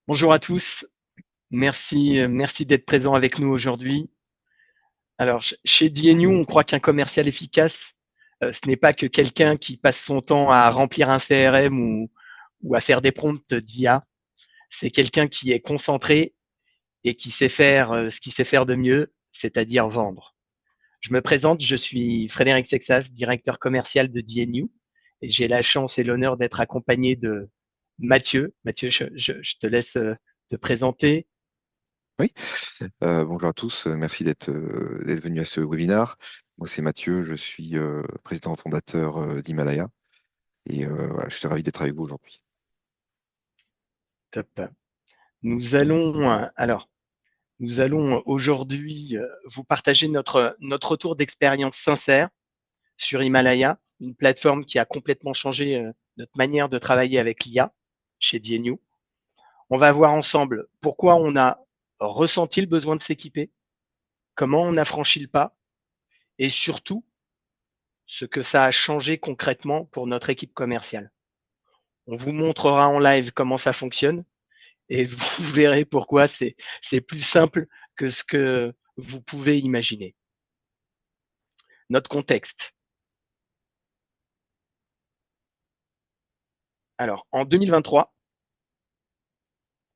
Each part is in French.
Bonjour à tous, merci d'être présents avec nous aujourd'hui. Alors, chez DNU, on croit qu'un commercial efficace, ce n'est pas que quelqu'un qui passe son temps à remplir un CRM ou à faire des prompts d'IA. C'est quelqu'un qui est concentré et qui sait faire ce qu'il sait faire de mieux, c'est-à-dire vendre. Je me présente, je suis Frédéric Sexas, directeur commercial de DNU, et j'ai la chance et l'honneur d'être accompagné de Mathieu. Mathieu, je te laisse te présenter. Oui, bonjour à tous, merci d'être venu à ce webinaire. Moi, c'est Mathieu, je suis président fondateur d'Himalaya et voilà, je suis ravi d'être avec vous aujourd'hui. Top. Nous allons nous allons aujourd'hui vous partager notre retour d'expérience sincère sur Himalaya, une plateforme qui a complètement changé notre manière de travailler avec l'IA chez DNU. On va voir ensemble pourquoi on a ressenti le besoin de s'équiper, comment on a franchi le pas et surtout ce que ça a changé concrètement pour notre équipe commerciale. On vous montrera en live comment ça fonctionne et vous verrez pourquoi c'est plus simple que ce que vous pouvez imaginer. Notre contexte. Alors, en 2023,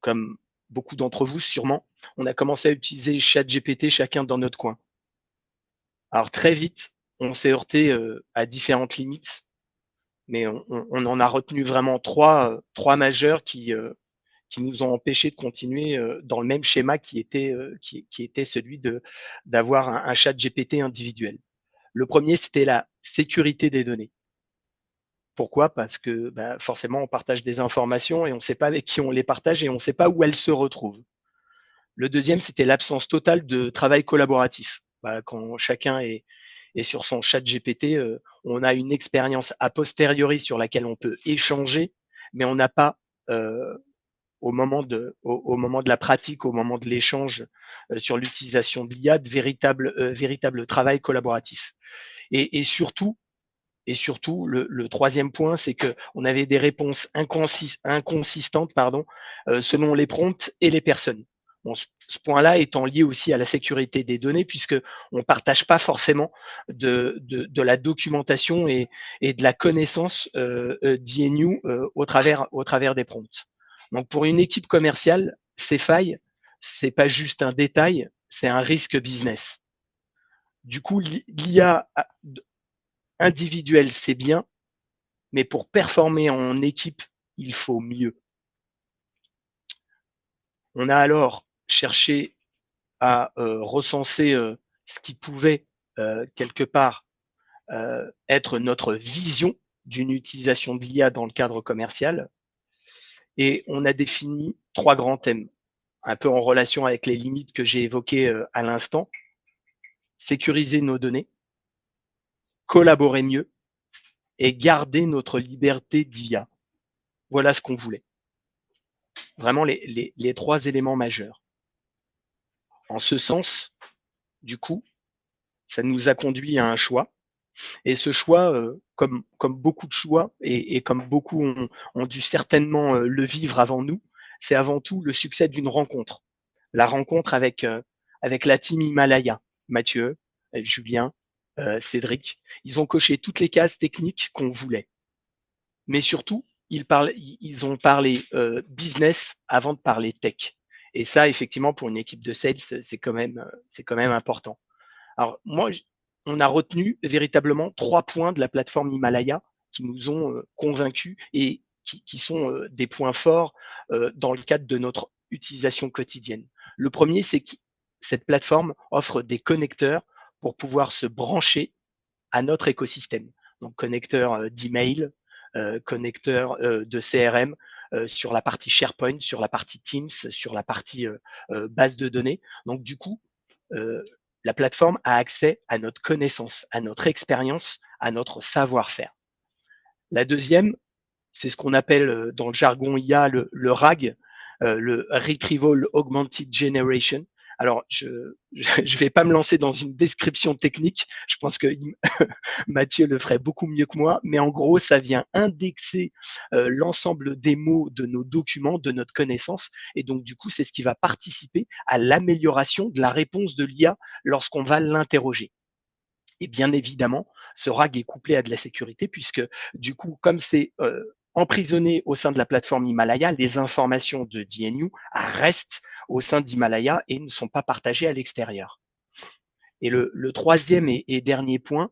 comme beaucoup d'entre vous sûrement, on a commencé à utiliser ChatGPT chacun dans notre coin. Alors très vite, on s'est heurté à différentes limites, mais on en a retenu vraiment trois majeures qui nous ont empêché de continuer dans le même schéma qui était celui d'avoir un chat GPT individuel. Le premier, c'était la sécurité des données. Pourquoi? Parce que forcément, on partage des informations et on ne sait pas avec qui on les partage et on ne sait pas où elles se retrouvent. Le deuxième, c'était l'absence totale de travail collaboratif. Quand chacun est sur son chat GPT, on a une expérience a posteriori sur laquelle on peut échanger, mais on n'a pas au moment de la pratique, au moment de l'échange sur l'utilisation de l'IA, de véritable travail collaboratif. Et, et surtout, et surtout, le troisième point, c'est qu'on avait des réponses inconsistantes selon les prompts et les personnes. Bon, ce point-là étant lié aussi à la sécurité des données, puisque on ne partage pas forcément de la documentation et de la connaissance d'INU au travers des prompts. Donc pour une équipe commerciale, ces failles, c'est pas juste un détail, c'est un risque business. Du coup, l'IA individuelle, c'est bien, mais pour performer en équipe, il faut mieux. On a alors cherché à recenser ce qui pouvait quelque part être notre vision d'une utilisation de l'IA dans le cadre commercial. Et on a défini trois grands thèmes, un peu en relation avec les limites que j'ai évoquées à l'instant. Sécuriser nos données, collaborer mieux et garder notre liberté d'IA. Voilà ce qu'on voulait. Vraiment les trois éléments majeurs. En ce sens, du coup, ça nous a conduit à un choix. Et ce choix, comme beaucoup de choix, et comme beaucoup ont dû certainement le vivre avant nous, c'est avant tout le succès d'une rencontre. La rencontre avec la team Himalaya, Mathieu, Julien, Cédric. Ils ont coché toutes les cases techniques qu'on voulait. Mais surtout, ils ont parlé business avant de parler tech. Et ça, effectivement, pour une équipe de sales, c'est quand même important. Alors moi, on a retenu véritablement trois points de la plateforme Himalaya qui nous ont convaincus et qui sont des points forts dans le cadre de notre utilisation quotidienne. Le premier, c'est que cette plateforme offre des connecteurs pour pouvoir se brancher à notre écosystème. Donc connecteur d'email, connecteur de CRM, sur la partie SharePoint, sur la partie Teams, sur la partie base de données. Donc du coup, euh, la plateforme a accès à notre connaissance, à notre expérience, à notre savoir-faire. La deuxième, c'est ce qu'on appelle dans le jargon IA le RAG, le Retrieval Augmented Generation. Alors, je vais pas me lancer dans une description technique. Je pense que Mathieu le ferait beaucoup mieux que moi. Mais en gros, ça vient indexer l'ensemble des mots de nos documents, de notre connaissance. Et donc, du coup, c'est ce qui va participer à l'amélioration de la réponse de l'IA lorsqu'on va l'interroger. Et bien évidemment, ce RAG est couplé à de la sécurité puisque du coup, comme c'est emprisonné au sein de la plateforme Himalaya, les informations de DNU restent au sein d'Himalaya et ne sont pas partagées à l'extérieur. Et le troisième et dernier point,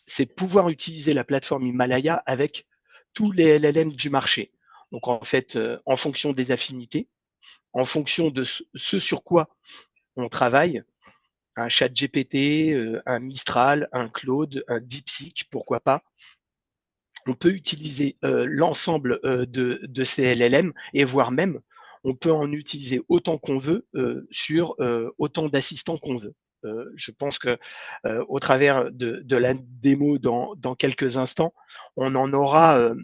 c'est pouvoir utiliser la plateforme Himalaya avec tous les LLM du marché. Donc en fait, en fonction des affinités, en fonction de ce sur quoi on travaille, un ChatGPT, un Mistral, un Claude, un DeepSeek, pourquoi pas. On peut utiliser l'ensemble de ces LLM et voire même, on peut en utiliser autant qu'on veut sur autant d'assistants qu'on veut. Je pense que au travers de la démo dans quelques instants, on en aura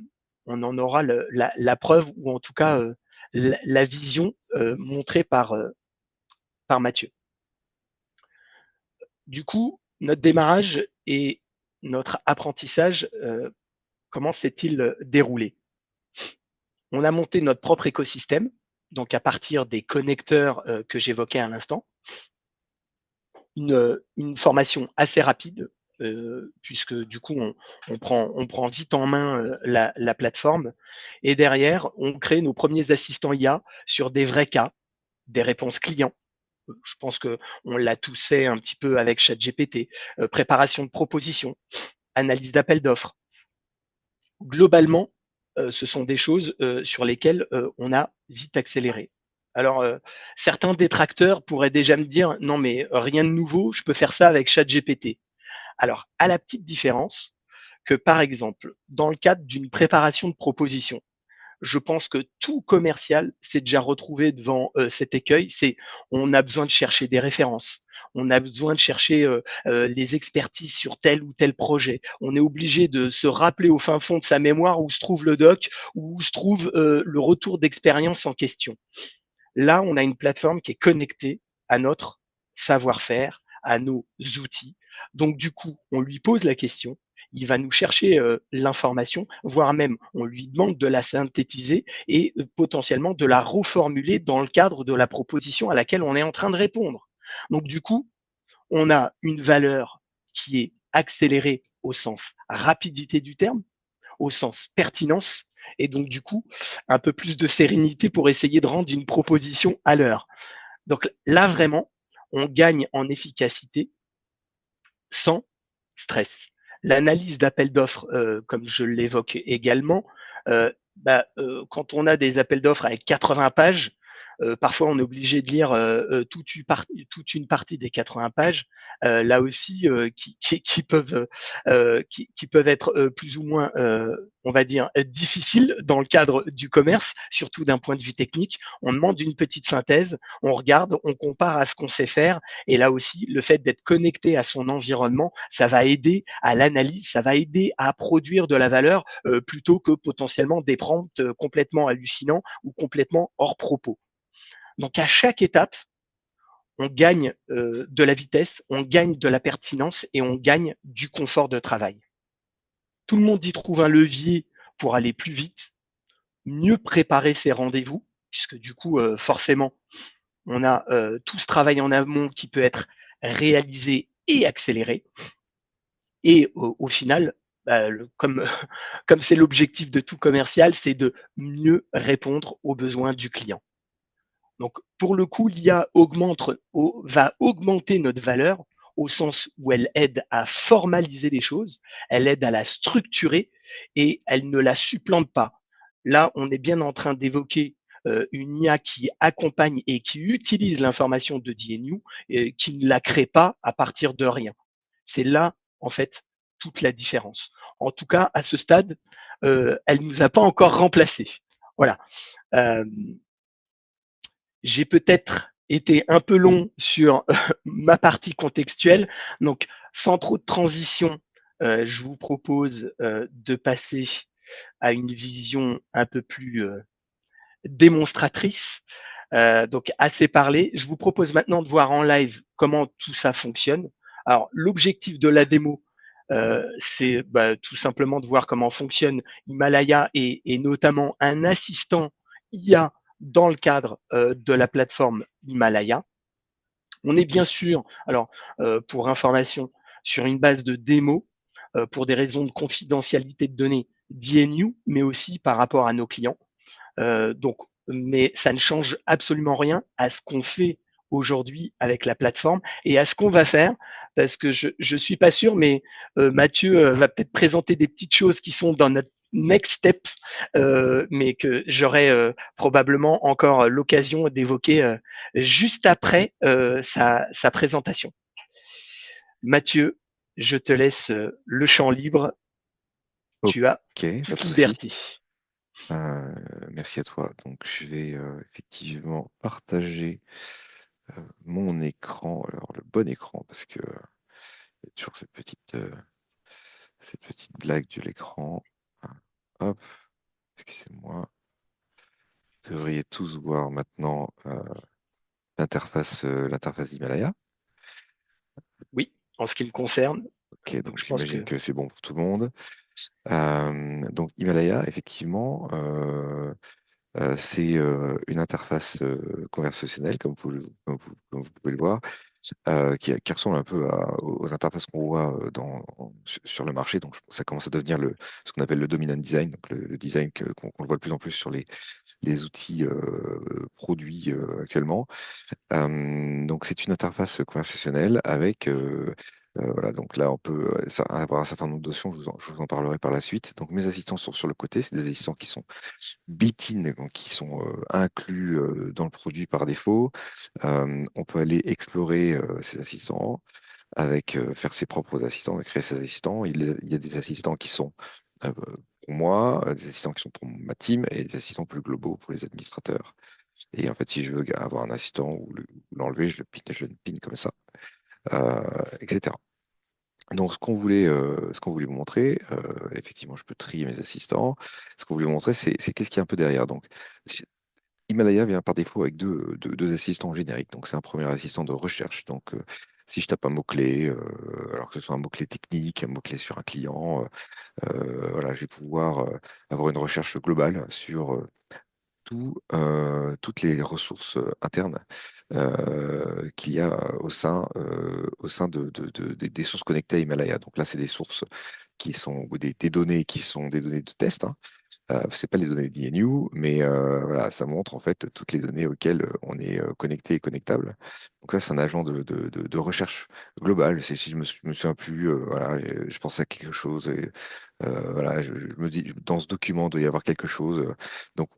la preuve ou en tout cas la vision montrée par Mathieu. Du coup, notre démarrage et notre apprentissage, comment s'est-il déroulé? On a monté notre propre écosystème, donc à partir des connecteurs que j'évoquais à l'instant, une formation assez rapide, puisque du coup, on prend vite en main la plateforme. Et derrière, on crée nos premiers assistants IA sur des vrais cas, des réponses clients. Je pense qu'on l'a tous fait un petit peu avec ChatGPT, préparation de propositions, analyse d'appel d'offres. Globalement, ce sont des choses sur lesquelles on a vite accéléré. Alors, certains détracteurs pourraient déjà me dire non, mais rien de nouveau, je peux faire ça avec ChatGPT. Alors, à la petite différence que, par exemple, dans le cadre d'une préparation de proposition, je pense que tout commercial s'est déjà retrouvé devant cet écueil. C'est on a besoin de chercher des références, on a besoin de chercher les expertises sur tel ou tel projet. On est obligé de se rappeler au fin fond de sa mémoire où se trouve le doc, où se trouve le retour d'expérience en question. Là, on a une plateforme qui est connectée à notre savoir-faire, à nos outils. Donc, du coup, on lui pose la question, il va nous chercher l'information, voire même on lui demande de la synthétiser et potentiellement de la reformuler dans le cadre de la proposition à laquelle on est en train de répondre. Donc, du coup, on a une valeur qui est accélérée au sens rapidité du terme, au sens pertinence, et donc du coup, un peu plus de sérénité pour essayer de rendre une proposition à l'heure. Donc là, vraiment, on gagne en efficacité sans stress. L'analyse d'appels d'offres, comme je l'évoque également, quand on a des appels d'offres avec 80 pages, parfois on est obligé de lire toute une partie des 80 pages, là aussi, qui peuvent être plus ou moins, on va dire, difficiles dans le cadre du commerce, surtout d'un point de vue technique. On demande une petite synthèse, on regarde, on compare à ce qu'on sait faire, et là aussi, le fait d'être connecté à son environnement, ça va aider à l'analyse, ça va aider à produire de la valeur plutôt que potentiellement des prompts complètement hallucinants ou complètement hors propos. Donc à chaque étape, on gagne de la vitesse, on gagne de la pertinence et on gagne du confort de travail. Tout le monde y trouve un levier pour aller plus vite, mieux préparer ses rendez-vous, puisque du coup, forcément, on a tout ce travail en amont qui peut être réalisé et accéléré. Et au final, comme comme c'est l'objectif de tout commercial, c'est de mieux répondre aux besoins du client. Donc, pour le coup, l'IA va augmenter notre valeur au sens où elle aide à formaliser les choses, elle aide à la structurer et elle ne la supplante pas. Là, on est bien en train d'évoquer une IA qui accompagne et qui utilise l'information de DNU et qui ne la crée pas à partir de rien. C'est là, en fait, toute la différence. En tout cas, à ce stade, elle ne nous a pas encore remplacés. Voilà. Euh, j'ai peut-être été un peu long sur ma partie contextuelle. Donc, sans trop de transition, je vous propose de passer à une vision un peu plus démonstratrice. Donc assez parlé. Je vous propose maintenant de voir en live comment tout ça fonctionne. Alors l'objectif de la démo, c'est tout simplement de voir comment fonctionne Himalaya et notamment un assistant IA dans le cadre de la plateforme Himalaya. On est bien sûr, alors pour information, sur une base de démo pour des raisons de confidentialité de données d'INU, mais aussi par rapport à nos clients. Donc, mais ça ne change absolument rien à ce qu'on fait aujourd'hui avec la plateforme et à ce qu'on va faire, parce que je suis pas sûr, mais Mathieu va peut-être présenter des petites choses qui sont dans notre next step, mais que j'aurai probablement encore l'occasion d'évoquer juste après sa présentation. Mathieu, je te laisse le champ libre. Ok, Tu as pas de toute souci. liberté. Euh, Merci à toi. Donc, je vais effectivement partager mon écran. Alors, le bon écran, parce que il y a toujours cette petite blague de l'écran. Ah, hop, excusez-moi. Vous devriez tous voir maintenant l'interface d'Himalaya. Oui, en ce qui me concerne, Ok, donc je pense j'imagine que que c'est bon pour tout le monde. Donc Himalaya, effectivement, c'est une interface conversationnelle, comme vous pouvez le voir, qui ressemble un peu aux interfaces qu'on voit sur le marché. Donc ça commence à devenir ce qu'on appelle le dominant design, donc le design qu'on voit de plus en plus sur les outils produits actuellement. Donc c'est une interface conversationnelle avec voilà, donc là on peut avoir un certain nombre de notions, je vous en parlerai par la suite. Donc mes assistants sont sur le côté, c'est des assistants qui sont built-in, donc qui sont inclus dans le produit par défaut. On peut aller explorer ces assistants avec faire ses propres assistants, créer ses assistants. Il y a des assistants qui sont pour moi, des assistants qui sont pour ma team et des assistants plus globaux pour les administrateurs. Et en fait, si je veux avoir un assistant ou l'enlever, je le pin comme ça, etc. Donc, ce qu'on voulait vous montrer, effectivement, je peux trier mes assistants. Ce qu'on voulait vous montrer, c'est qu'est-ce qu'il y a un peu derrière. Donc, Himalaya vient par défaut avec deux assistants génériques. Donc, c'est un premier assistant de recherche. Donc, si je tape un mot-clé, alors que ce soit un mot-clé technique, un mot-clé sur un client, voilà, je vais pouvoir avoir une recherche globale sur toutes les ressources internes qu'il y a au sein des sources connectées à Himalaya. Donc là, c'est des sources qui sont ou des données qui sont des données de test, hein. C'est pas les données d'INU, mais voilà, ça montre en fait toutes les données auxquelles on est connecté et connectable. Donc ça, c'est un agent de recherche globale. C'est si je me souviens plus, voilà, je pense à quelque chose. Voilà, je me dis, dans ce document, il doit y avoir quelque chose. Donc,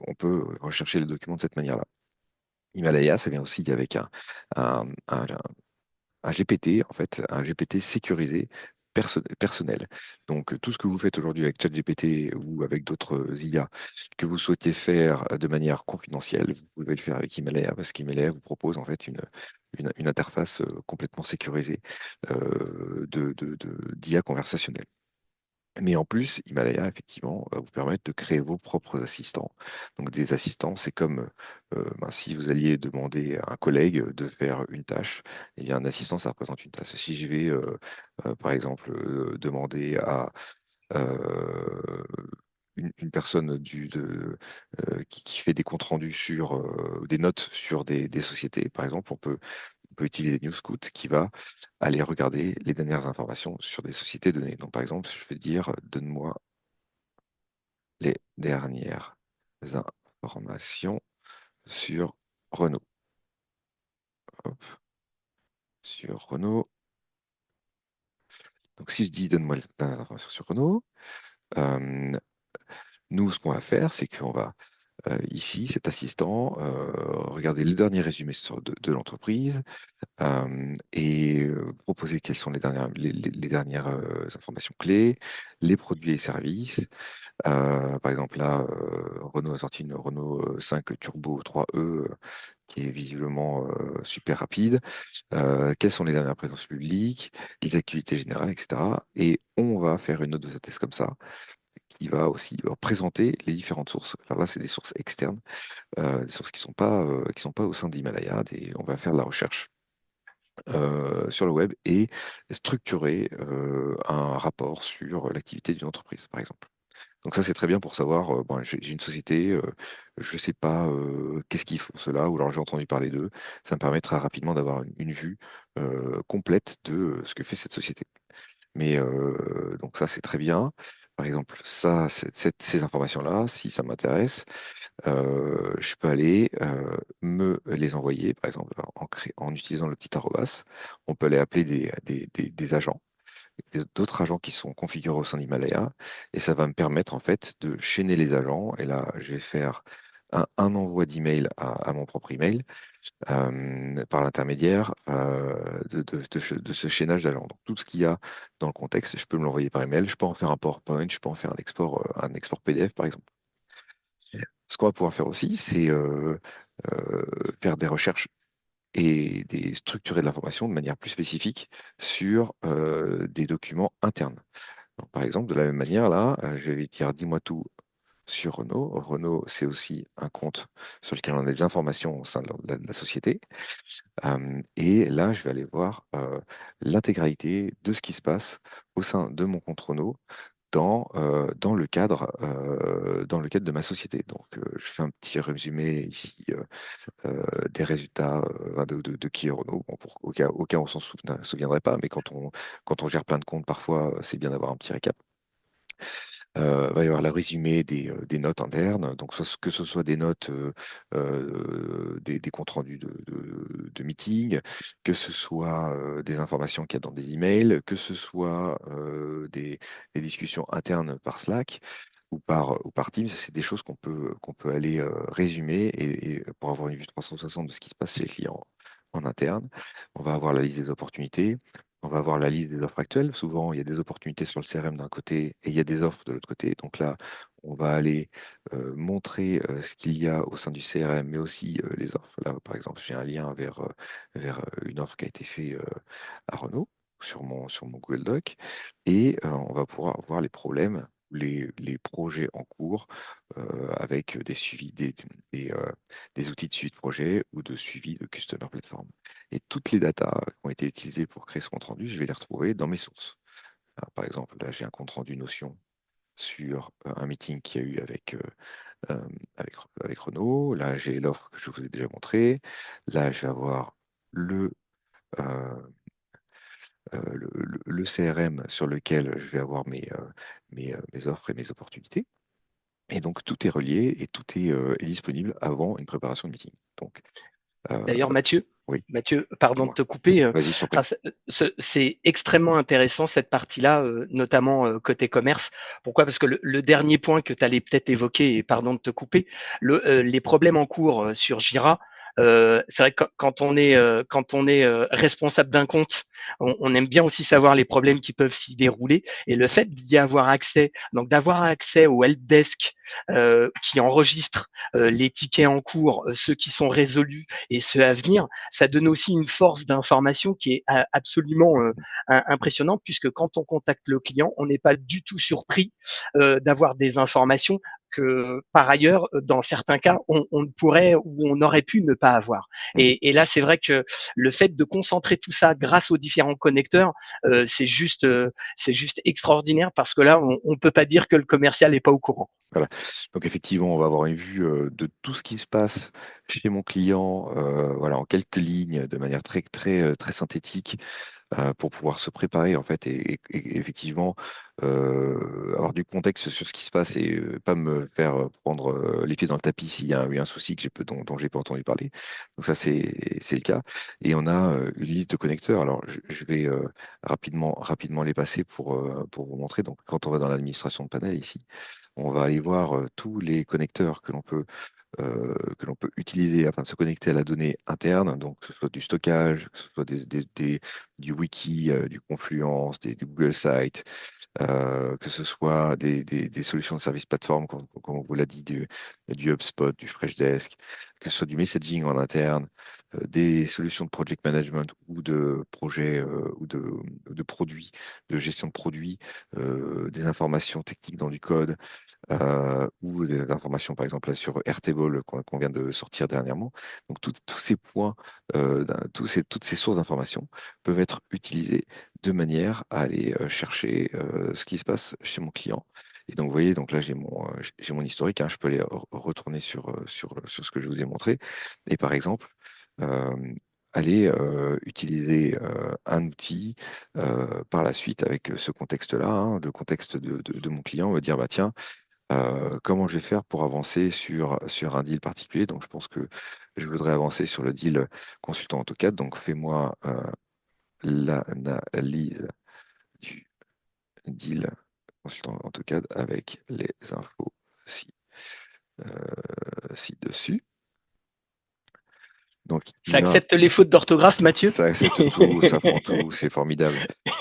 on peut rechercher le document de cette manière-là. Himalaya, ça vient aussi avec un, un- un GPT, en fait, un GPT sécurisé personnel. Donc, tout ce que vous faites aujourd'hui avec ChatGPT ou avec d'autres IA que vous souhaitez faire de manière confidentielle, vous pouvez le faire avec Himalaya parce qu'Himalaya vous propose en fait une interface complètement sécurisée d'IA conversationnelle. Mais en plus, Himalaya, effectivement, va vous permettre de créer vos propres assistants. Donc des assistants, c'est comme si vous alliez demander à un collègue de faire une tâche, eh bien un assistant, ça représente une tâche. Si je vais, par exemple, demander à euh, une personne qui fait des comptes rendus sur des notes sur des sociétés, par exemple, on peut utiliser NewScout qui va aller regarder les dernières informations sur des sociétés données. Donc, par exemple, je vais dire, donne-moi les dernières informations sur Renault. Hop, sur Renault. Donc, si je dis, donne-moi les dernières informations sur Renault, euh, nous, ce qu'on va faire, c'est qu'on va ici, cet assistant, regarder le dernier résumé de l'entreprise, et proposer quelles sont les dernières informations clés, les produits et services. Par exemple, là, Renault a sorti une Renault 5 Turbo 3E qui est visiblement super rapide. Quelles sont les dernières présences publiques, les activités générales, etc. Et on va faire une note de synthèse comme ça il va aussi présenter les différentes sources. Alors là, c'est des sources externes, des sources qui sont pas au sein d'Himalaya. On va faire de la recherche sur le web et structurer un rapport sur l'activité d'une entreprise, par exemple. Donc ça, c'est très bien pour savoir, bon, j'ai une société, je ne sais pas qu'est-ce qu'ils font cela, ou alors j'ai entendu parler d'eux. Ça me permettra rapidement d'avoir une vue complète de ce que fait cette société. Mais donc ça, c'est très bien. Par exemple, ça, ces informations-là, si ça m'intéresse, je peux aller me les envoyer, par exemple, en utilisant le petit arrobas. On peut aller appeler des agents, d'autres agents qui sont configurés au sein d'Himalaya, et ça va me permettre en fait de chaîner les agents. Et là, je vais faire un envoi d'email à mon propre email par l'intermédiaire de ce chaînage d'agents. Donc tout ce qu'il y a dans le contexte, je peux me l'envoyer par email, je peux en faire un PowerPoint, je peux en faire un export PDF par exemple. Ce qu'on va pouvoir faire aussi, c'est faire des recherches et structurer de l'information de manière plus spécifique sur des documents internes. Donc, par exemple, de la même manière, là, je vais dire dis-moi tout sur Renault. Renault, c'est aussi un compte sur lequel on a des informations au sein de la société. Et là, je vais aller voir l'intégralité de ce qui se passe au sein de mon compte Renault dans le cadre de ma société. Donc, je fais un petit résumé ici des résultats de qui est Renault. Bon, au cas où on souviendrait pas, mais quand on gère plein de comptes, parfois, c'est bien d'avoir un petit récap. Va y avoir le résumé des notes internes, donc que ce soit des notes, des comptes rendus de meeting, que ce soit des informations qu'il y a dans des emails, que ce soit des discussions internes par Slack ou par Teams. C'est des choses qu'on peut aller résumer et pour avoir une vue 360 de ce qui se passe chez les clients en interne. On va avoir la liste des opportunités. On va avoir la liste des offres actuelles. Souvent, il y a des opportunités sur le CRM d'un côté et il y a des offres de l'autre côté. Donc là, on va aller montrer ce qu'il y a au sein du CRM, mais aussi les offres. Là, par exemple, j'ai un lien vers une offre qui a été faite à Renault sur mon Google Doc. Et on va pouvoir voir les problèmes, les projets en cours avec des suivis, des outils de suivi de projet ou de suivi de Customer Platform. Et toutes les datas qui ont été utilisées pour créer ce compte rendu, je vais les retrouver dans mes sources. Par exemple, là, j'ai un compte rendu Notion sur un meeting qu'il y a eu euh, avec, avec Renault. Là, j'ai l'offre que je vous ai déjà montrée. Là, je vais avoir le, euh, le CRM sur lequel je vais avoir mes offres et mes opportunités. Et donc, tout est relié et tout est disponible avant une préparation de meeting. Donc, euh, D'ailleurs, Mathieu, oui, Mathieu, pardon de dis-moi. te couper. Vas-y, je t'en Enfin, prie. c'est extrêmement intéressant cette partie-là, notamment côté commerce. Pourquoi? Parce que le dernier point que tu allais peut-être évoquer, et pardon de te couper, les problèmes en cours sur Jira. C'est vrai que quand on est responsable d'un compte, on aime bien aussi savoir les problèmes qui peuvent s'y dérouler et le fait d'y avoir accès, donc d'avoir accès au helpdesk qui enregistre les tickets en cours, ceux qui sont résolus et ceux à venir, ça donne aussi une force d'information qui est absolument impressionnante puisque quand on contacte le client, on n'est pas du tout surpris d'avoir des informations que par ailleurs, dans certains cas, on pourrait ou on aurait pu ne pas avoir. Mhm. Et là, c'est vrai que le fait de concentrer tout ça grâce aux différents connecteurs, c'est juste extraordinaire parce que là, on peut pas dire que le commercial n'est pas au courant. Voilà. Donc effectivement, on va avoir une vue de tout ce qui se passe chez mon client, voilà, en quelques lignes, de manière très synthétique, pour pouvoir se préparer en fait et effectivement avoir du contexte sur ce qui se passe et pas me faire prendre les pieds dans le tapis s'il y a eu un souci dont j'ai pas entendu parler. Donc ça c'est le cas. Et on a une liste de connecteurs. Alors je vais rapidement les passer pour vous montrer. Donc quand on va dans l'administration de panel ici, on va aller voir tous les connecteurs que l'on peut utiliser afin de se connecter à la donnée interne, donc que ce soit du stockage, que ce soit du wiki, du Confluence, du Google Sites, que ce soit des solutions de service plateforme, comme on vous l'a dit, du HubSpot, du Freshdesk, que ce soit du messaging en interne, des solutions de project management ou de projets ou de produits, de gestion de produits, des informations techniques dans du code, ou des informations, par exemple, là, sur Airtable qu'on vient de sortir dernièrement. Donc, tous ces points, toutes ces sources d'informations peuvent être utilisées de manière à aller chercher ce qui se passe chez mon client. Et donc, vous voyez, donc là, j'ai mon historique, hein, je peux aller retourner sur ce que je vous ai montré. Et par exemple, euh, aller utiliser un outil par la suite avec ce contexte-là, hein, le contexte de mon client, me dire, bah tiens, comment je vais faire pour avancer sur un deal particulier. Donc, je pense que je voudrais avancer sur le deal consultant AutoCAD. Donc, fais-moi l'analyse du deal consultant AutoCAD avec les infos ci-dessus. Donc, Ça il va accepte les fautes d'orthographe, Mathieu? Ça accepte tout, ça prend tout, c'est formidable.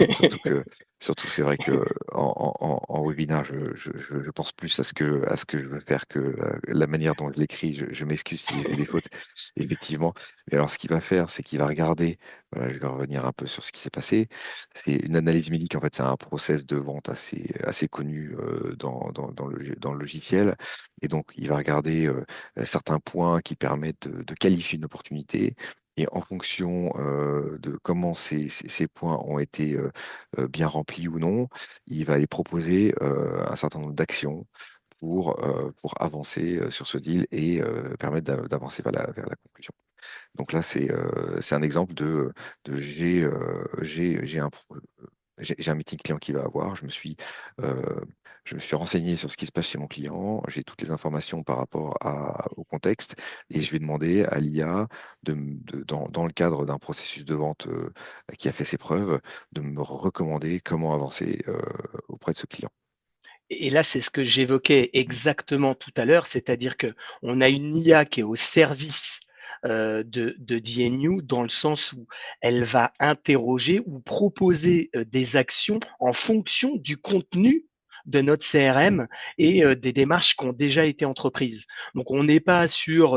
Surtout que, surtout, c'est vrai que en webinaire, je pense plus à ce que je veux faire que la manière dont je l'écris. Je m'excuse si j'ai fait des fautes, effectivement. Mais alors, ce qu'il va faire, c'est qu'il va regarder. Voilà, je vais revenir un peu sur ce qui s'est passé. C'est une analyse médique. En fait, c'est un process de vente assez connu dans le logiciel. Et donc, il va regarder certains points qui permettent de qualifier une opportunité. Et en fonction de comment ces points ont été bien remplis ou non, il va aller proposer un certain nombre d'actions pour avancer sur ce deal et permettre d'avancer vers la conclusion. Donc là, c'est un exemple de j'ai un meeting client qui va avoir. Euh, je me suis renseigné sur ce qui se passe chez mon client. J'ai toutes les informations par rapport au contexte et je vais demander à l'IA, dans le cadre d'un processus de vente qui a fait ses preuves, de me recommander comment avancer auprès de ce client. Et là, c'est ce que j'évoquais exactement tout à l'heure, c'est-à-dire que on a une IA qui est au service de DNU dans le sens où elle va interroger ou proposer des actions en fonction du contenu de notre CRM et des démarches qui ont déjà été entreprises. Donc, on n'est pas sur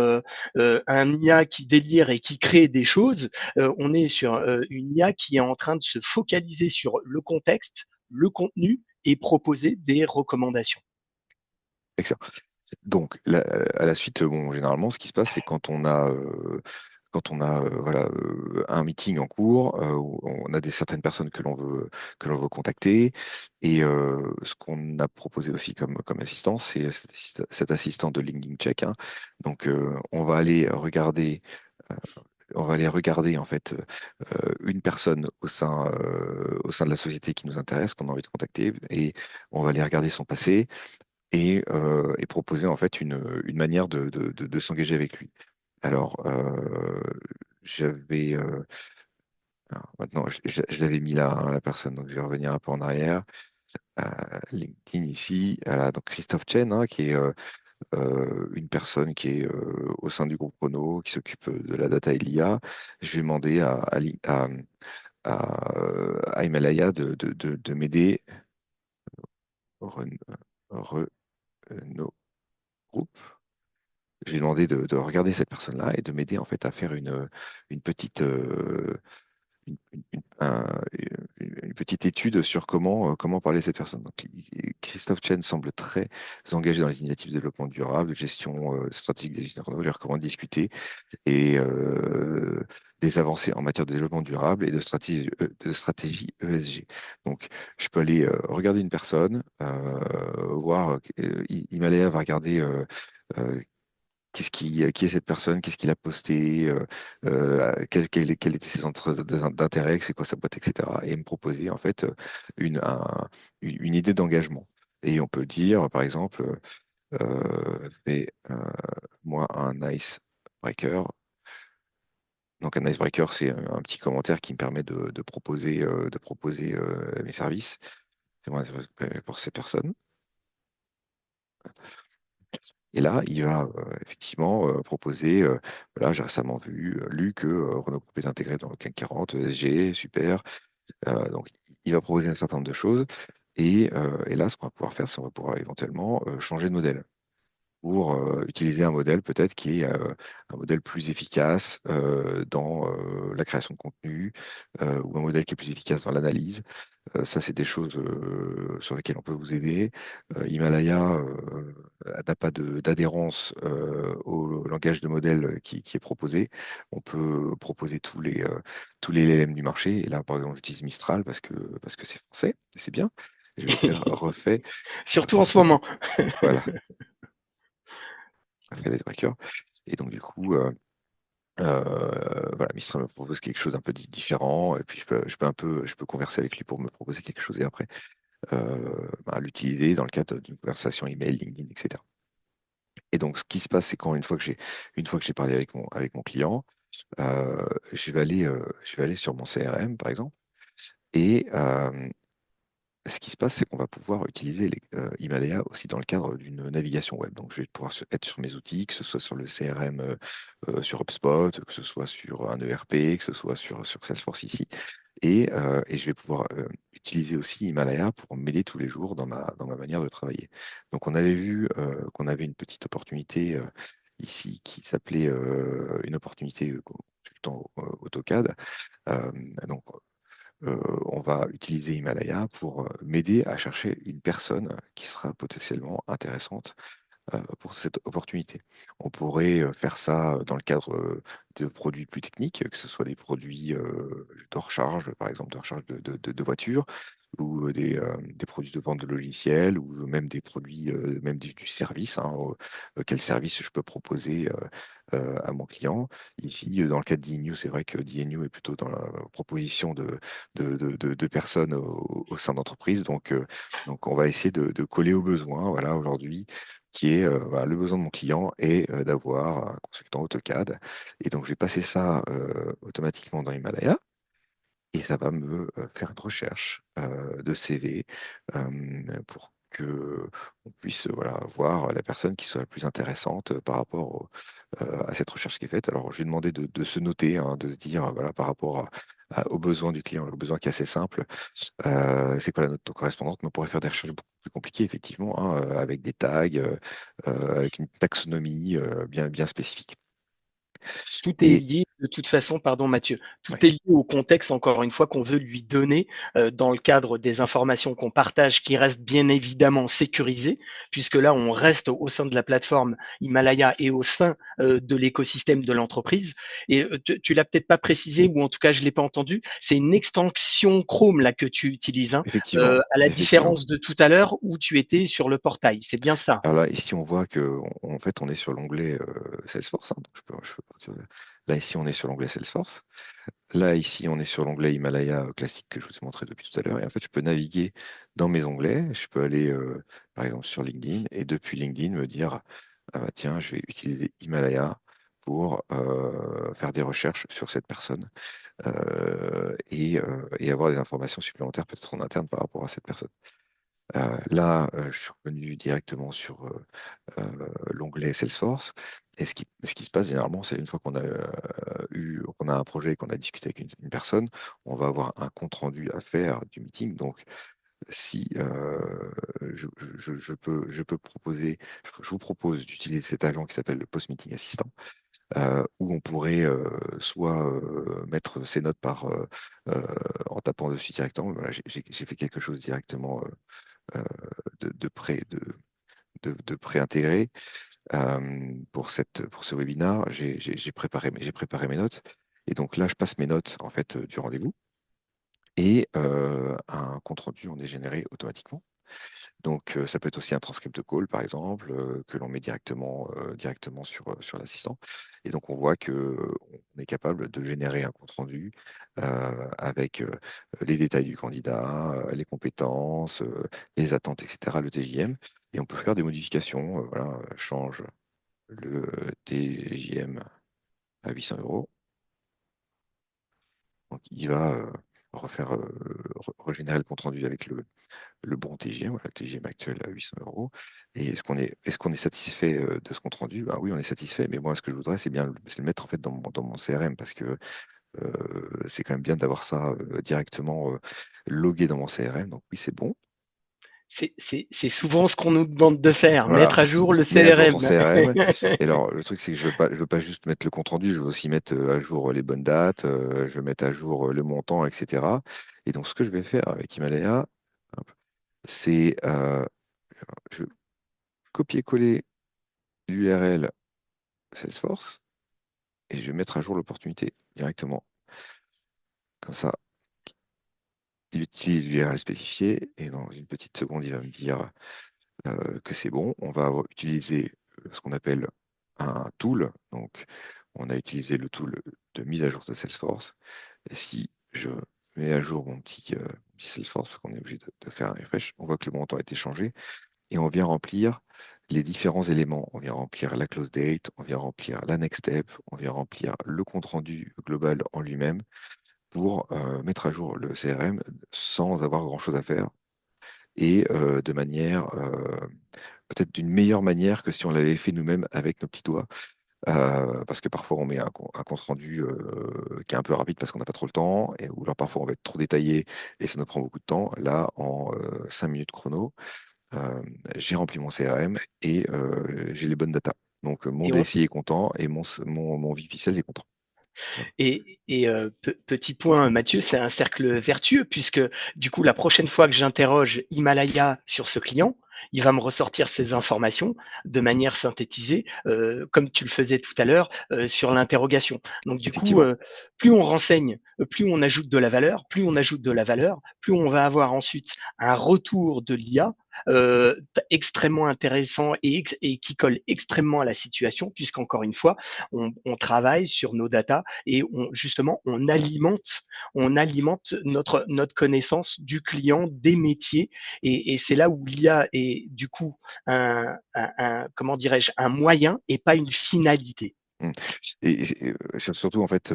un IA qui délire et qui crée des choses, on est sur une IA qui est en train de se focaliser sur le contexte, le contenu et proposer des recommandations. Excellent. Donc, à la suite, bon, généralement, ce qui se passe, c'est quand on a voilà, un meeting en cours, où on a certaines personnes que l'on veut contacter. Et ce qu'on a proposé aussi comme assistant, c'est cet assistant de LinkedIn Check, hein. Donc, euh, on va aller regarder en fait une personne au sein de la société qui nous intéresse, qu'on a envie de contacter, et on va aller regarder son passé et proposer en fait une manière de s'engager avec lui. Alors, j'avais alors, maintenant je l'avais mis là, hein, la personne, donc je vais revenir un peu en arrière. Euh, LinkedIn ici, voilà, donc Christophe Chen, hein, qui est une personne qui est au sein du groupe Renault, qui s'occupe de la data et de l'IA. Je vais demander à Himalaya de m'aider. Renault Group. Je lui ai demandé de regarder cette personne-là et de m'aider en fait à faire une petite, une petite étude sur comment parler de cette personne. Donc, Christophe Chen semble très engagé dans les initiatives de développement durable, de gestion stratégique des usines Renault. Je lui recommande de discuter et des avancées en matière de développement durable et de stratégie ESG. Donc, je peux aller regarder une personne, voir, Himalaya va regarder euh, qui est cette personne, qu'est-ce qu'il a posté, quels étaient ses centres d'intérêt, c'est quoi sa boîte, etc. Et me proposer en fait une idée d'engagement. Et on peut dire, par exemple, fais-moi un icebreaker. Donc un icebreaker, c'est un petit commentaire qui me permet de proposer mes services. Fais-moi un icebreaker pour ces personnes. Et là, il va effectivement proposer, voilà, j'ai récemment lu que Renault Group est intégré dans le CAC 40, ESG, super. Donc, il va proposer un certain nombre de choses. Et là, ce qu'on va pouvoir faire, c'est qu'on va pouvoir éventuellement changer de modèle. pour utiliser un modèle peut-être qui est un modèle plus efficace dans la création de contenu ou un modèle qui est plus efficace dans l'analyse. Ça, c'est des choses sur lesquelles on peut vous aider. Himalaya n'a pas d'adhérence au langage de modèle qui est proposé. On peut proposer tous les LLM du marché. Et là, par exemple, j'utilise Mistral parce que c'est français, et c'est bien. Je l'ai fait refait. Surtout en ce moment. Voilà, refait les trackers. Et donc, du coup, voilà, Mistral me propose quelque chose d'un peu différent. Et puis, je peux converser avec lui pour me proposer quelque chose. Et après, l'utiliser dans le cadre d'une conversation email, LinkedIn, etc. Et donc, ce qui se passe, c'est une fois que j'ai parlé avec mon client, je vais aller sur mon CRM, par exemple, et ce qui se passe, c'est qu'on va pouvoir utiliser Himalaya aussi dans le cadre d'une navigation web. Donc, je vais pouvoir être sur mes outils, que ce soit sur le CRM, sur HubSpot, que ce soit sur un ERP, que ce soit sur Salesforce ici. Et je vais pouvoir utiliser aussi Himalaya pour m'aider tous les jours dans ma manière de travailler. Donc, on avait vu qu'on avait une petite opportunité ici qui s'appelait une opportunité consultant AutoCAD. Euh, donc, on va utiliser Himalaya pour m'aider à chercher une personne qui sera potentiellement intéressante pour cette opportunité. On pourrait faire ça dans le cadre de produits plus techniques, que ce soit des produits de recharge, par exemple de recharge de voitures, ou des produits de vente de logiciels, ou même des produits, même du service, hein, quel service je peux proposer à mon client. Ici, dans le cas de DNU, c'est vrai que DNU est plutôt dans la proposition de personnes au sein d'entreprises. Donc, on va essayer de coller aux besoins, voilà, aujourd'hui qui est voilà, le besoin de mon client est d'avoir un consultant AutoCAD. Et donc, je vais passer ça automatiquement dans Himalaya et ça va me faire une recherche de CV pour que on puisse voilà, voir la personne qui soit la plus intéressante par rapport à cette recherche qui est faite. Alors, je lui ai demandé de se noter, hein, de se dire, voilà, par rapport aux besoins du client, le besoin qui est assez simple, c'est quoi la note correspondante, mais on pourrait faire des recherches beaucoup plus compliquées, effectivement, hein, avec des tags, avec une taxonomie bien spécifique. Tout est Et lié de toute façon, pardon Mathieu, tout ouais, est lié au contexte, encore une fois, qu'on veut lui donner dans le cadre des informations qu'on partage, qui restent bien évidemment sécurisées, puisque là, on reste au sein de la plateforme Himalaya et au sein de l'écosystème de l'entreprise. Et tu l'as peut-être pas précisé, ou en tout cas, je l'ai pas entendu, c'est une extension Chrome là que tu utilises, hein, effectivement, à la effectivement. différence de tout à l'heure où tu étais sur le portail. C'est bien ça. Alors là, ici, on voit que en fait, on est sur l'onglet Salesforce, hein, donc je peux partir là, ici, on est sur l'onglet Salesforce. Là, ici, on est sur l'onglet Himalaya classique que je vous ai montré depuis tout à l'heure. Et en fait, je peux naviguer dans mes onglets. Je peux aller, par exemple, sur LinkedIn et depuis LinkedIn me dire, ah bah, tiens, je vais utiliser Himalaya pour faire des recherches sur cette personne et avoir des informations supplémentaires peut-être en interne par rapport à cette personne. Là, je suis revenu directement sur l'onglet Salesforce. Et ce qui se passe généralement, c'est une fois qu'on a un projet et qu'on a discuté avec une personne, on va avoir un compte rendu à faire du meeting. Donc, si je peux proposer, je vous propose d'utiliser cet agent qui s'appelle le Post-Meeting Assistant, où on pourrait soit mettre ses notes euh, en tapant dessus directement. Voilà, j'ai fait quelque chose directement euh, de pré de préintégré pour ce webinaire. J'ai préparé mes notes. Et donc là, je passe mes notes en fait du rendez-vous et un compte rendu en est généré automatiquement. Donc ça peut être aussi un transcript de call, par exemple, que l'on met directement sur l'assistant. Et donc on voit que on est capable de générer un compte rendu avec les détails du candidat, les compétences, les attentes, etc., le TJM. Et on peut faire des modifications. Voilà, change le TJM à 800 euros. Donc il va régénérer le compte rendu avec le bon TGM, voilà, le TGM actuel à 800 euros. Et est-ce qu'on est satisfait de ce compte rendu? Ben oui, on est satisfait, mais moi, ce que je voudrais, c'est le mettre en fait dans mon CRM parce que c'est quand même bien d'avoir ça directement logué dans mon CRM. Donc oui, c'est bon. C'est souvent ce qu'on nous demande de faire, Voilà, mettre à jour le mets à jour ton CRM. CRM. Et alors, le truc, c'est que je veux pas juste mettre le compte rendu, je veux aussi mettre à jour les bonnes dates, je veux mettre à jour le montant, etc. Et donc, ce que je vais faire avec Himalaya, hop, c'est je vais copier-coller l'URL Salesforce et je vais mettre à jour l'opportunité directement. Comme ça, il utilise l'URL spécifié et dans une petite seconde, il va me dire que c'est bon. On va utiliser ce qu'on appelle un tool. Donc, on a utilisé le tool de mise à jour de Salesforce. Et si je mets à jour mon petit Salesforce, parce qu'on est obligé de faire un refresh, on voit que le montant a été changé et on vient remplir les différents éléments. On vient remplir la close date, on vient remplir la next step, on vient remplir le compte rendu global en lui-même pour mettre à jour le CRM sans avoir grand-chose à faire et de manière peut-être d'une meilleure manière que si on l'avait fait nous-mêmes avec nos petits doigts. Parce que parfois on met un compte rendu qui est un peu rapide parce qu'on n'a pas trop le temps, ou alors parfois on va être trop détaillé et ça nous prend beaucoup de temps. Là, en 5 minutes chrono, euh, j'ai rempli mon CRM et j'ai les bonnes datas. Donc mon Et on, DSI est content et mon VP Sales est content. Voilà. Petit point, Mathieu, c'est un cercle vertueux puisque du coup, la prochaine fois que j'interroge Himalaya sur ce client, il va me ressortir ces informations de manière synthétisée, comme tu le faisais tout à l'heure sur l'interrogation. Donc du coup, Effectivement. plus on renseigne, plus on ajoute de la valeur, plus on ajoute de la valeur, plus on va avoir ensuite un retour de l'IA extrêmement intéressant et qui colle extrêmement à la situation, puisqu'encore une fois, on travaille sur nos datas et justement on alimente notre connaissance du client, des métiers, et c'est là où l'IA est du coup comment dirais-je, un moyen et pas une finalité. Mm. C'est surtout en fait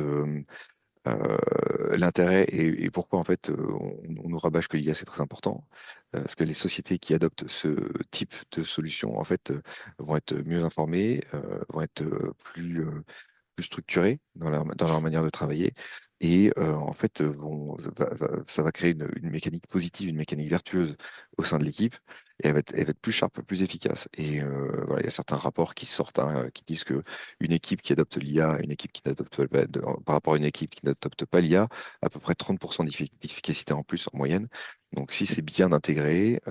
l'intérêt et pourquoi en fait on nous rabâche que l'IA c'est très important. Parce que les sociétés qui adoptent ce type de solution en fait vont être mieux informées, vont être plus structurées dans leur manière de travailler et en fait ça va créer une mécanique positive, une mécanique vertueuse au sein de l'équipe et elle va être plus sharp, plus efficace. Et voilà, il y a certains rapports qui sortent hein, qui disent que une équipe qui adopte l'IA, une équipe qui n'adopte pas, par rapport à une équipe qui n'adopte pas l'IA, à peu près 30% d'efficacité en plus en moyenne. Donc si c'est bien intégré,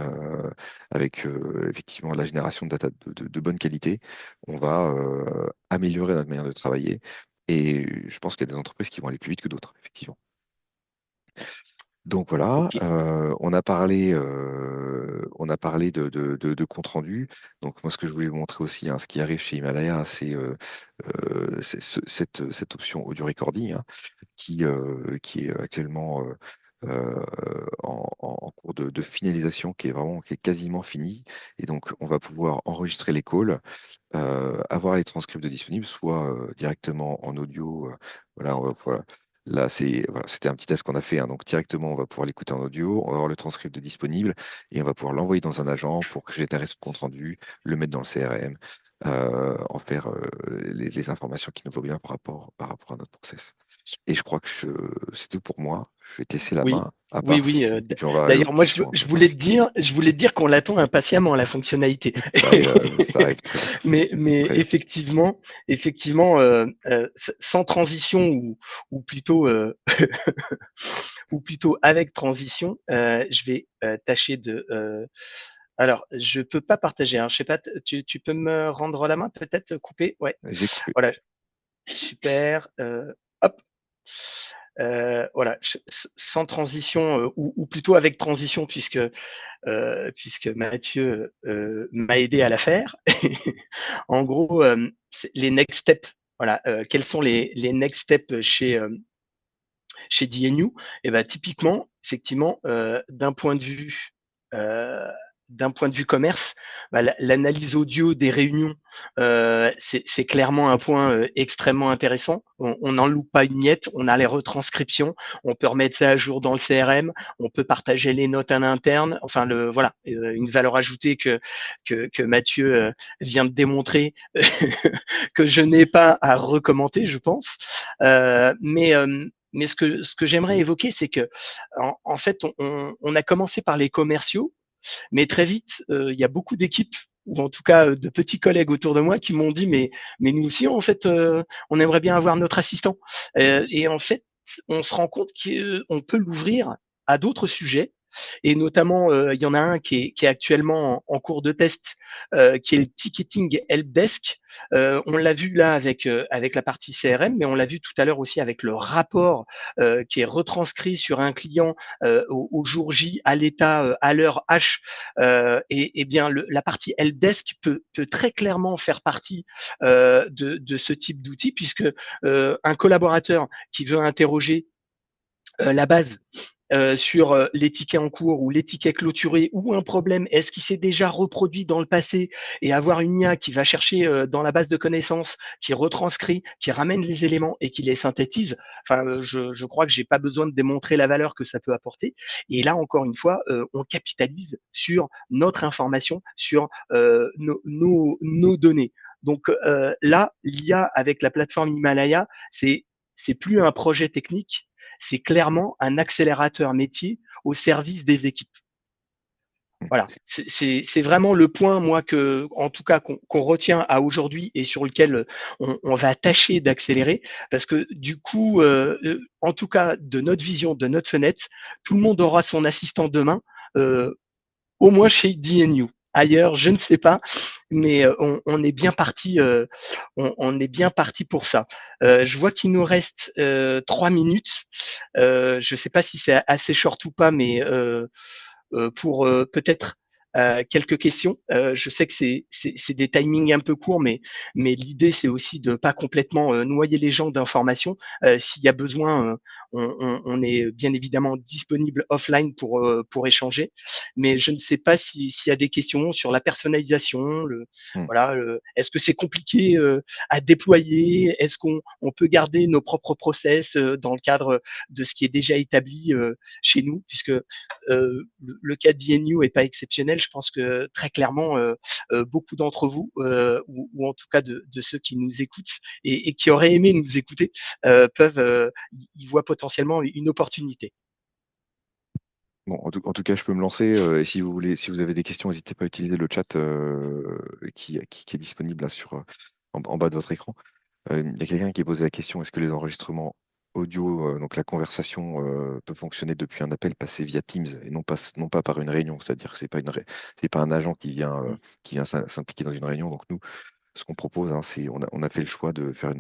avec effectivement la génération de data de bonne qualité, on va améliorer notre manière de travailler. Et je pense qu'il y a des entreprises qui vont aller plus vite que d'autres, effectivement. Donc voilà, Ok, on a parlé de compte rendu. Donc moi, ce que je voulais vous montrer aussi, hein, ce qui arrive chez Himalaya, c'est cette option audio recording hein, qui est actuellement en cours de finalisation, qui est quasiment finie. Et donc, on va pouvoir enregistrer les calls, avoir les transcripts de disponibles, soit directement en audio. Voilà, voilà. Là, c'était un petit test qu'on a fait. Hein. Donc, directement, on va pouvoir l'écouter en audio, on va avoir le transcript de disponible et on va pouvoir l'envoyer dans un agent pour que générer ce compte rendu, le mettre dans le CRM, en faire les informations qui nous vont bien par rapport à notre process. Et je crois que c'est tout pour moi. Je vais te laisser la oui. main, à Oui, part oui. et puis on va aller aux D'ailleurs, moi, questions un je peu voulais te compliquées. dire, qu'on l'attend impatiemment la fonctionnalité. Ça arrive très vite. Mais Très vite. effectivement, sans transition ou plutôt ou plutôt avec transition, je vais tâcher de. Alors, je peux pas partager. Hein, je sais pas. Tu peux me rendre la main, peut-être couper. Ouais. J'ai coupé. Voilà. Super. Hop. Voilà, sans transition ou plutôt avec transition puisque Mathieu m'a aidé à la faire. En gros, les next steps. Voilà, quels sont les next steps chez DNU? Et ben typiquement, effectivement, euh, d'un point de vue commerce, bah, l'analyse audio des réunions, c'est clairement un point extrêmement intéressant. On n'en loupe pas une miette, on a les retranscriptions, on peut remettre ça à jour dans le CRM, on peut partager les notes en interne. Enfin, voilà, une valeur ajoutée que Mathieu vient de démontrer que je n'ai pas à recommander, je pense. Mais ce que j'aimerais évoquer, c'est que en fait, on a commencé par les commerciaux Mais très vite, il y a beaucoup d'équipes ou en tout cas de petits collègues autour de moi qui m'ont dit mais nous aussi en fait on aimerait bien avoir notre assistant. Et en fait on se rend compte qu'on peut l'ouvrir à d'autres sujets. Et notamment, il y en a un qui est actuellement en cours de test, qui est le ticketing helpdesk. On l'a vu là avec la partie CRM, mais on l'a vu tout à l'heure aussi avec le rapport qui est retranscrit sur un client au jour J, à l'état, à l'heure H. Et bien la partie helpdesk peut très clairement faire partie de ce type d'outil, puisque un collaborateur qui veut interroger la base sur les tickets en cours ou les tickets clôturés ou un problème, est-ce qu'il s'est déjà reproduit dans le passé, et avoir une IA qui va chercher dans la base de connaissances, qui retranscrit, qui ramène les éléments et qui les synthétise. Enfin, je crois que j'ai pas besoin de démontrer la valeur que ça peut apporter. Et là, encore une fois, on capitalise sur notre information, sur nos données. Donc là, l'IA avec la plateforme Himalaya, c'est plus un projet technique, c'est clairement un accélérateur métier au service des équipes. Voilà, c'est vraiment le point, moi, en tout cas, qu'on retient à aujourd'hui et sur lequel on va tâcher d'accélérer, parce que du coup, en tout cas, de notre vision, de notre fenêtre, tout le monde aura son assistant demain, au moins chez DNU. Ailleurs, je ne sais pas, mais on est bien parti. On est bien parti pour ça. Je vois qu'il nous reste 3 minutes. Je ne sais pas si c'est assez short ou pas, mais pour peut-être quelques questions. Je sais que c'est des timings un peu courts, mais l'idée, c'est aussi de pas complètement noyer les gens d'informations. S'il y a besoin, on est bien évidemment disponible offline pour échanger. Mais je ne sais pas s'il y a des questions sur la personnalisation. Hmm. Voilà, est-ce que c'est compliqué à déployer? Est-ce qu'on peut garder nos propres process dans le cadre de ce qui est déjà établi chez nous, puisque le cas d'INU est pas exceptionnel. Je pense que très clairement, beaucoup d'entre vous, ou en tout cas de ceux qui nous écoutent et qui auraient aimé nous écouter, peuvent y voient potentiellement une opportunité. Bon, en tout cas, je peux me lancer. Et si vous voulez, si vous avez des questions, n'hésitez pas à utiliser le chat qui est disponible là en bas de votre écran. Il y a quelqu'un qui posé la question, est-ce que les enregistrements audio, donc la conversation, peut fonctionner depuis un appel passé via Teams et non pas par une réunion, c'est-à-dire que c'est pas un agent qui vient s'impliquer dans une réunion. Donc nous, ce qu'on propose, hein, on a fait le choix de faire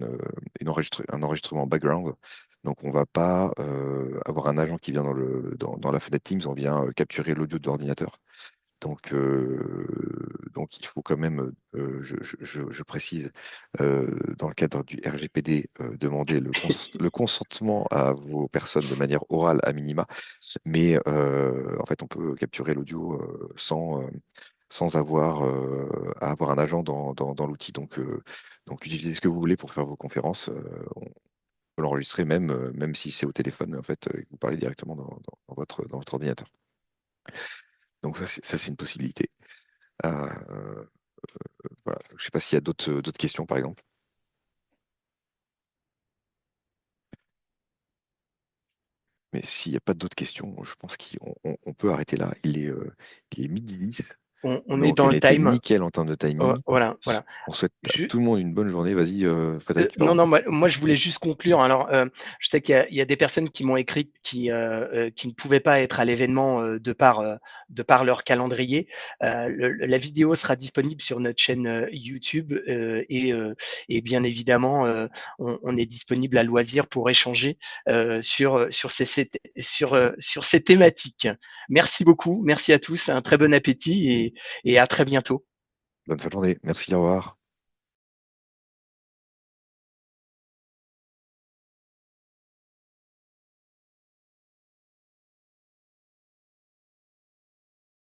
un enregistrement background. Donc on va pas avoir un agent qui vient dans la fenêtre Teams, on vient capturer l'audio de l'ordinateur. Donc il faut quand même, je précise, dans le cadre du RGPD, demander le consentement à vos personnes de manière orale à minima, mais en fait on peut capturer l'audio sans avoir à avoir un agent dans l'outil. Donc utilisez ce que vous voulez pour faire vos conférences. On peut l'enregistrer même si c'est au téléphone, en fait, et que vous parlez directement dans votre ordinateur. Donc ça, c'est une possibilité. Euh, voilà. Je ne sais pas s'il y a d'autres questions, par exemple. Mais s'il n'y a pas d'autres questions, je pense qu'on peut arrêter là. Il est midi 10. On est Donc, dans on le a été time. nickel en termes de timing. Voilà, voilà. On souhaite à Je, tout le monde une bonne journée. Vas-y, Frédéric, Non, pardon. non, moi, je voulais juste conclure. Alors, je sais qu'il y a des personnes qui m'ont écrit qui ne pouvaient pas être à l'événement de par leur calendrier. La vidéo sera disponible sur notre chaîne YouTube et bien évidemment, on est disponible à loisir pour échanger sur ces thématiques. Merci beaucoup, merci à tous, un très bon appétit et à très bientôt. Bonne fin de journée. Merci, au revoir.